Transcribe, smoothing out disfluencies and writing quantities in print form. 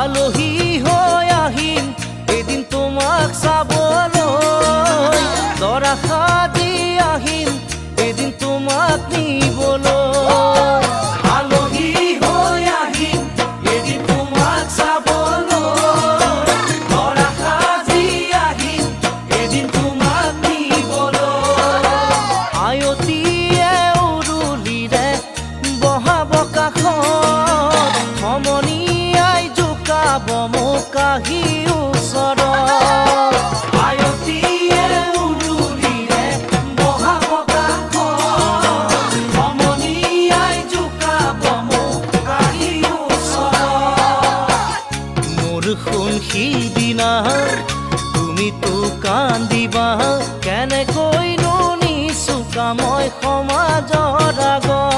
আলহী হৈ আহিম এদিন তোমাক চাবলৈ, দৰা সাজি আহিম এদিন তোমাক নিবলৈ। আলহী হৈ আহিম এদিন তোমাক চাবলৈ, দৰা সাজি আহিম এদিন তোমাক নিবলৈ। আয়তীয়ে উৰুলিৰে বহাব কাষত, সমনীয়াই জোকাব মোক আহি ওচৰত। আয়তীয়ে উৰুলিৰে বহাব কাষত, সমনীয়াই জোকাব মোক আহি ওচৰত। মোৰ সোণ সিদিনা তুমিতো কান্দিবা, কেনেকৈনো নিচুকা মই সমাজৰ আগত।